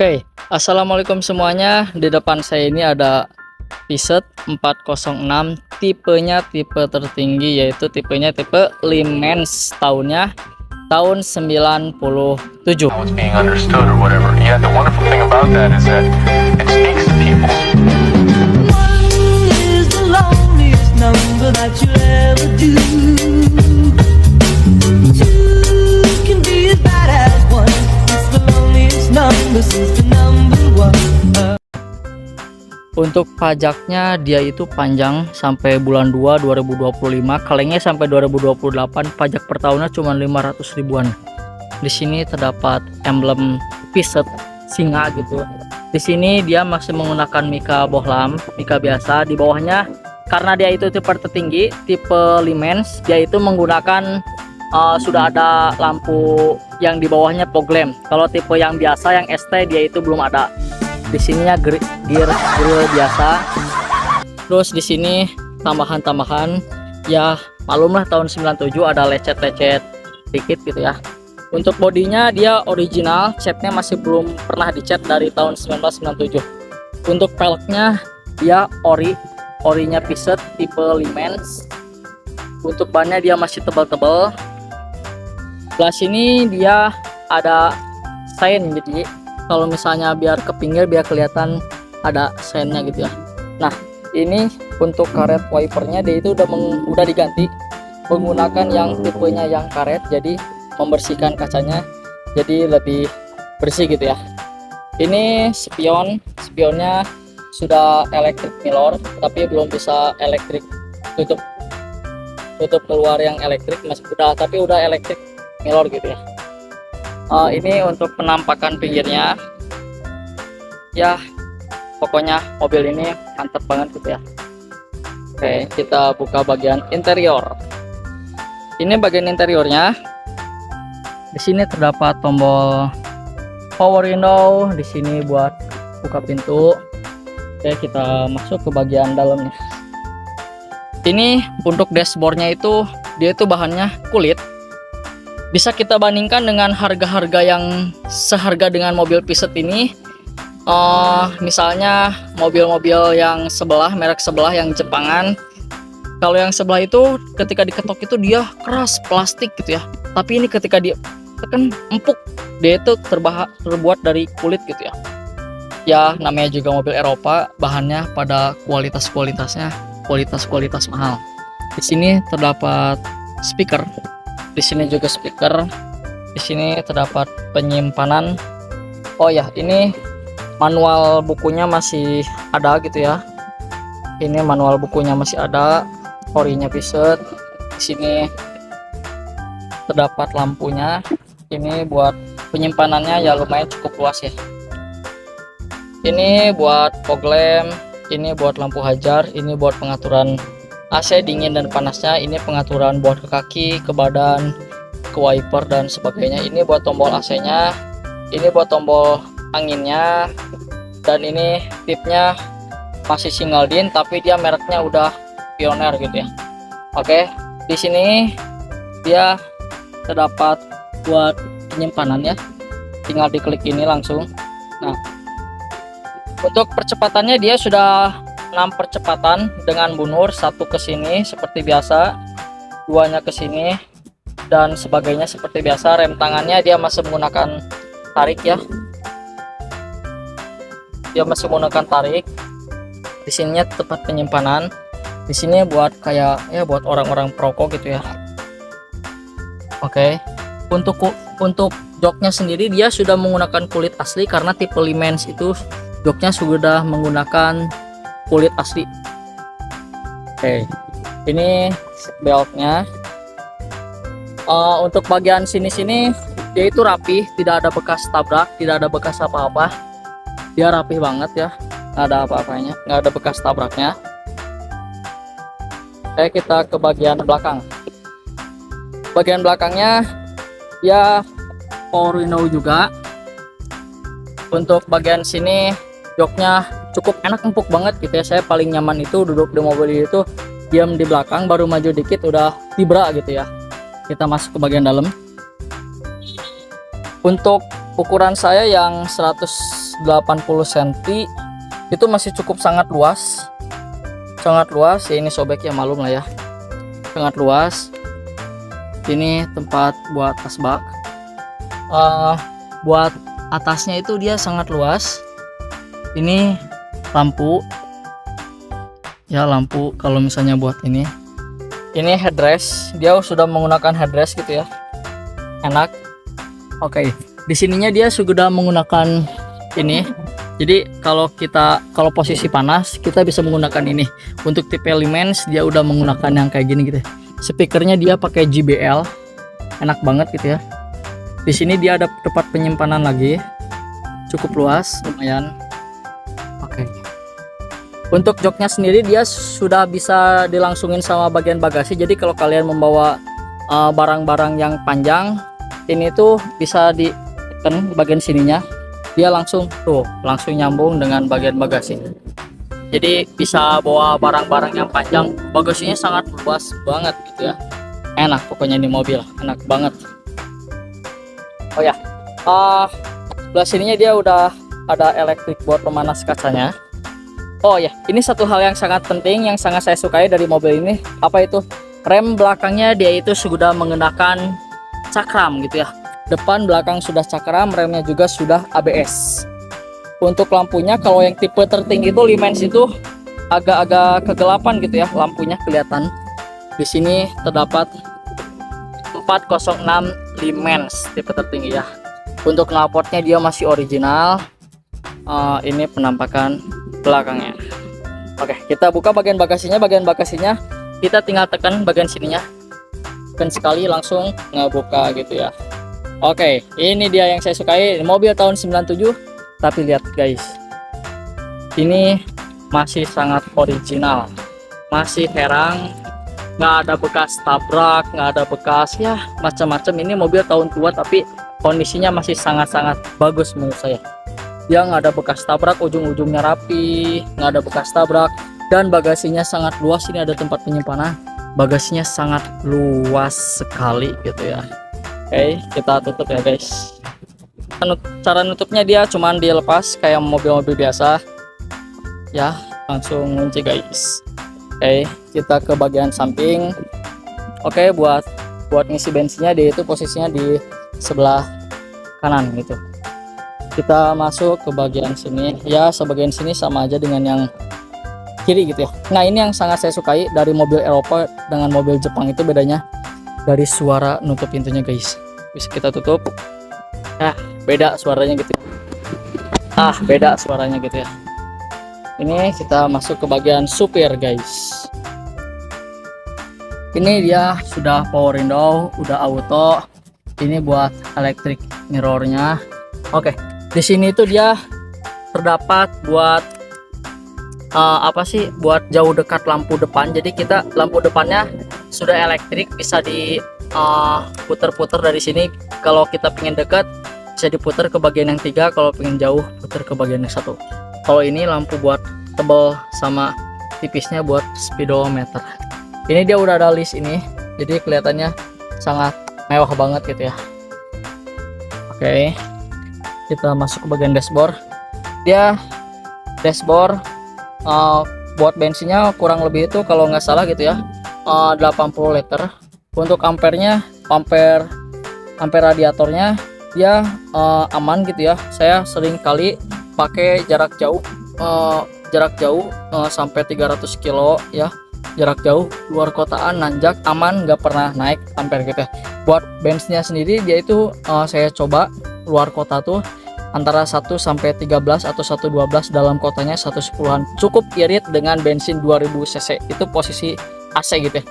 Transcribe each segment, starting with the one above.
Oke, assalamualaikum semuanya. Di depan saya ini ada Piset 406, tipenya tipe tertinggi, yaitu tipenya tipe Limens, tahunnya tahun 97. How it's being understood or whatever. Yeah, the wonderful thing about that is that it speaks to people. One is the loneliest number that you'll ever do. Two can be as bad as one. It's the loneliest number since the number one. Untuk pajaknya dia itu panjang sampai bulan 2 2025, kalengnya sampai 2028, pajak per tahunnya cuma 500 ribuan. Di sini terdapat emblem Piset singa gitu. Di sini dia masih menggunakan mika bohlam, mika biasa. Di bawahnya karena dia itu tipe tertinggi, tipe Limens, dia itu menggunakan sudah ada lampu yang di bawahnya fog lamp. Kalau tipe yang biasa yang ST dia itu belum ada. Di sininya grill biasa. Terus di sini tambahan-tambahan ya, malumlah tahun 97 ada lecet-lecet dikit gitu ya. Untuk bodinya dia original, catnya masih belum pernah dicat dari tahun 1997. Untuk peleknya dia orinya Piset tipe Limens. Untuk bannya dia masih tebal-tebal. Sebelah sini dia ada sign, jadi kalau misalnya biar ke pinggir biar kelihatan ada signnya gitu ya. Nah, ini untuk karet wipernya dia itu udah diganti menggunakan yang tipenya yang karet, jadi membersihkan kacanya jadi lebih bersih gitu ya. Ini spionnya sudah elektrik mirror, tapi belum bisa elektrik tutup keluar yang elektrik, masih udah, tapi udah elektrik mirror gitu ya. Ini untuk penampakan pinggirnya ya, pokoknya mobil ini mantap banget gitu ya. Oke, kita buka bagian interior. Ini bagian interiornya. Di sini terdapat tombol power window, di sini buat buka pintu. Oke, kita masuk ke bagian dalamnya. Ini untuk dashboardnya itu dia itu bahannya kulit. Bisa kita bandingkan dengan harga-harga yang seharga dengan mobil Piset ini. Misalnya mobil-mobil yang sebelah, merek sebelah yang Jepangan. Kalau yang sebelah itu ketika diketok itu dia keras, plastik gitu ya. Tapi ini ketika dia tekan empuk, dia itu terbuat dari kulit gitu ya. Ya namanya juga mobil Eropa, bahannya pada kualitas mahal. Di sini terdapat speaker. Di sini juga speaker. Di sini terdapat penyimpanan. Oh ya, ini manual bukunya masih ada gitu ya. Ini manual bukunya masih ada, orinya Piset. Di sini terdapat lampunya. Ini buat penyimpanannya ya lumayan cukup luas ya. Ini buat fog lamp, ini buat lampu hajar, ini buat pengaturan AC dingin dan panasnya, ini pengaturan buat ke kaki, ke badan, ke wiper dan sebagainya. Ini buat tombol AC-nya, ini buat tombol anginnya, dan ini tipnya masih single din tapi dia mereknya udah Pioneer gitu ya. Oke, di sini dia terdapat buat penyimpanan ya, tinggal diklik ini langsung. Nah, untuk percepatannya dia sudah 6 percepatan dengan bunur, satu ke sini seperti biasa, duanya ke sini dan sebagainya seperti biasa. Rem tangannya dia masih menggunakan tarik ya. Dia masih menggunakan tarik. Di sininya tempat penyimpanan. Di sini buat kayak ya buat orang-orang perokok gitu ya. Oke. Untuk joknya sendiri dia sudah menggunakan kulit asli karena tipe Limens itu joknya sudah menggunakan kulit asli. Oke, ini beltnya. Untuk bagian sini dia itu rapi, tidak ada bekas tabrak, tidak ada bekas apa-apa. Dia rapi banget ya, nggak ada apa-apanya, nggak ada bekas tabraknya. Oke, kita ke bagian belakang. Bagian belakangnya ya power window juga. Untuk bagian sini joknya cukup enak, empuk banget gitu ya. Saya paling nyaman itu duduk di mobil itu, diam di belakang, baru maju dikit udah vibra gitu ya. Kita masuk ke bagian dalam. Untuk ukuran saya yang 100 cm, itu masih cukup sangat luas ya. Ini sobek ya, malum lah ya, sangat luas. Ini tempat buat tas bak. Buat atasnya itu dia sangat luas. Ini lampu ya, lampu kalau misalnya buat ini headrest, dia sudah menggunakan headrest gitu ya, enak. Oke, di sininya dia sudah menggunakan ini. Jadi kalau posisi panas kita bisa menggunakan ini. Untuk tipe Limens dia udah menggunakan yang kayak gini gitu. Speakernya dia pakai JBL, enak banget gitu ya. Di sini dia ada tempat penyimpanan lagi, cukup luas, lumayan. Oke. Untuk joknya sendiri dia sudah bisa dilangsungin sama bagian bagasi. Jadi kalau kalian membawa barang-barang yang panjang, ini tuh bisa ditekan bagian sininya, dia langsung nyambung dengan bagian bagasi. Jadi bisa bawa barang-barang yang panjang. Bagasinya sangat luas banget gitu ya. Enak pokoknya di mobil, enak banget. Oh ya, sebelah sininya dia udah ada electric board pemanas kacanya. Oh ya, ini satu hal yang sangat penting yang sangat saya sukai dari mobil ini, apa itu? Rem belakangnya dia itu sudah menggunakan cakram gitu ya. Depan belakang sudah cakram, remnya juga sudah ABS. Untuk lampunya kalau yang tipe tertinggi itu Limens itu agak-agak kegelapan gitu ya, lampunya kelihatan. Di sini terdapat 406 Limens tipe tertinggi ya. Untuk knalpotnya dia masih original. Ini penampakan belakangnya. Oke, kita buka bagian bagasinya. Bagian bagasinya kita tinggal tekan bagian sininya, tekan sekali langsung ngebuka gitu ya. Oke, ini dia yang saya sukai. Mobil tahun 97, tapi lihat guys, ini masih sangat original, masih herang, nggak ada bekas tabrak, nggak ada bekas ya macam-macam. Ini mobil tahun tua tapi kondisinya masih sangat-sangat bagus menurut saya. Dia nggak ada bekas tabrak, ujung-ujungnya rapi, nggak ada bekas tabrak, dan bagasinya sangat luas. Ini ada tempat penyimpanan, bagasinya sangat luas sekali gitu ya. Oke, kita tutup ya guys. Cara nutupnya dia cuman dilepas kayak mobil-mobil biasa ya, langsung kunci guys. Oke, kita ke bagian samping. Oke, buat ngisi bensinnya dia itu posisinya di sebelah kanan gitu. Kita masuk ke bagian sini ya, sebagian sini sama aja dengan yang kiri gitu ya. Nah, ini yang sangat saya sukai dari mobil Eropa dengan mobil Jepang itu bedanya dari suara nutup pintunya guys. Bisa kita tutup, beda suaranya gitu. Beda suaranya gitu ya. Ini kita masuk ke bagian supir guys. Ini dia sudah power window, udah auto. Ini buat electric mirrornya. Oke, di sini tuh dia terdapat buat buat jauh dekat lampu depan. Jadi kita lampu depannya sudah elektrik, bisa diputer-puter dari sini. Kalau kita pengen dekat bisa diputer ke bagian yang 3, kalau pengen jauh puter ke bagian yang 1. Kalau ini lampu buat tebal sama tipisnya buat speedometer. Ini dia udah ada list ini, jadi kelihatannya sangat mewah banget gitu ya. Oke, kita masuk ke bagian dashboard. Dia dashboard buat bensinnya kurang lebih itu kalau nggak salah gitu ya 80 liter. Untuk ampernya, ampere radiatornya dia aman gitu ya. Saya sering kali pakai jarak jauh sampai 300 kilo ya, jarak jauh luar kotaan nanjak aman, nggak pernah naik ampere gitu ya. Buat bensinnya sendiri dia itu saya coba luar kota tuh antara 1 sampai 13 atau 112, dalam kotanya 110-an. Cukup irit dengan bensin 2000 cc. Itu posisi AC gitu ya.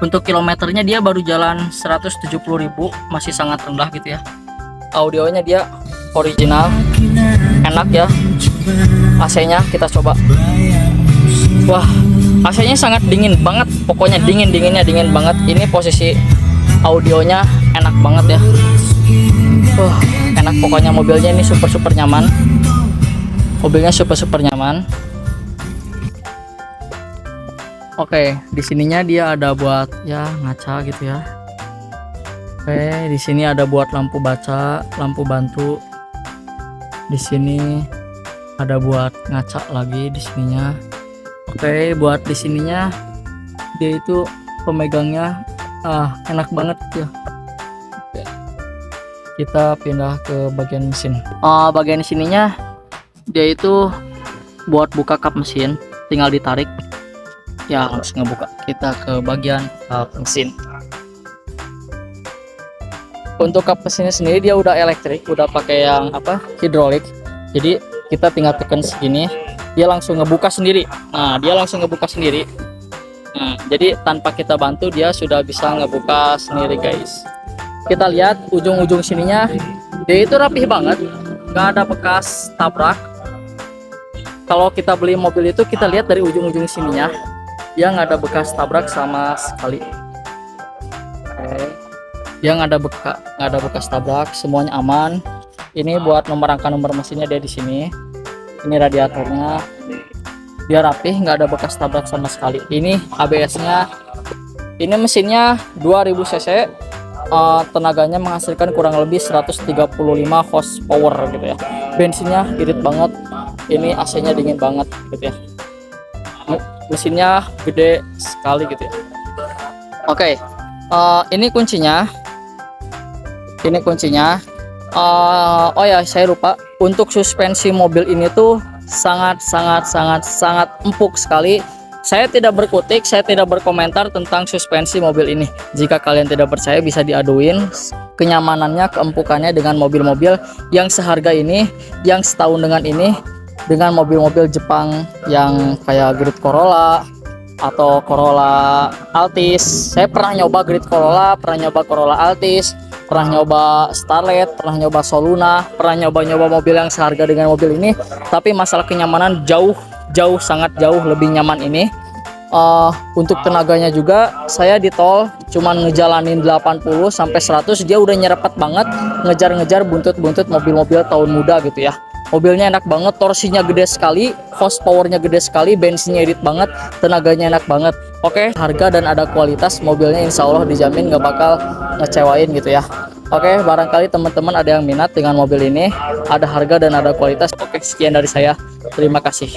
Untuk kilometernya dia baru jalan 170.000, masih sangat rendah gitu ya. Audionya dia original, enak ya. AC-nya kita coba. Wah, AC-nya sangat dingin banget. Pokoknya dinginnya dingin banget. Ini posisi audionya enak banget ya. Enak pokoknya, mobilnya ini super nyaman. Mobilnya super nyaman. Oke, di sininya dia ada buat ya ngaca gitu ya. Oke, di sini ada buat lampu baca, lampu bantu. Di sini ada buat ngaca lagi di sininya. Oke, buat di sininya dia itu pemegangnya enak banget ya. Oke. Kita pindah ke bagian mesin. Bagian sininya dia itu buat buka kap mesin, tinggal ditarik. Ya, langsung ngebuka. Kita ke bagian kap mesin. Untuk kap mesinnya sendiri dia udah elektrik, udah pakai yang hidrolik. Jadi kita tinggal tekan segini, dia langsung ngebuka sendiri. Nah, dia langsung ngebuka sendiri. Nah, jadi tanpa kita bantu dia sudah bisa ngebuka sendiri, guys. Kita lihat ujung-ujung sininya, dia itu rapih banget, nggak ada bekas tabrak. Kalau kita beli mobil itu kita lihat dari ujung-ujung sininya, dia nggak ada bekas tabrak sama sekali. Oke. Dia nggak ada bekas tabrak, semuanya aman. Ini buat nomor rangka nomor mesinnya dia di sini. Ini radiatornya, dia rapih, nggak ada bekas tabrak sama sekali. Ini ABS-nya, ini mesinnya 2000 cc, tenaganya menghasilkan kurang lebih 135 horsepower gitu ya. Bensinnya irit banget, ini AC-nya dingin banget gitu ya. Mesinnya gede sekali gitu ya. Oke, ini kuncinya. Ini kuncinya. Oh ya, saya lupa. Untuk suspensi mobil ini tuh sangat empuk sekali. Saya tidak berkutik, saya tidak berkomentar tentang suspensi mobil ini. Jika kalian tidak percaya bisa diaduin kenyamanannya, keempukannya dengan mobil-mobil yang seharga ini, yang setahun dengan ini, dengan mobil-mobil Jepang yang kayak Grid Corolla atau Corolla Altis. Saya pernah nyoba Grid Corolla, pernah nyoba Corolla Altis, pernah nyoba Starlet, pernah nyoba Soluna, pernah nyoba mobil yang seharga dengan mobil ini, tapi masalah kenyamanan sangat jauh lebih nyaman ini. Untuk tenaganya juga saya di tol cuman ngejalanin 80 sampai 100 dia udah nyerepet banget, ngejar-ngejar buntut-buntut mobil-mobil tahun muda gitu ya. Mobilnya enak banget, torsinya gede sekali, horsepowernya gede sekali, bensinnya irit banget, tenaganya enak banget. Oke, harga dan ada kualitas mobilnya insya Allah dijamin gak bakal ngecewain gitu ya. Oke, barangkali teman-teman ada yang minat dengan mobil ini, ada harga dan ada kualitas. Oke, sekian dari saya, terima kasih.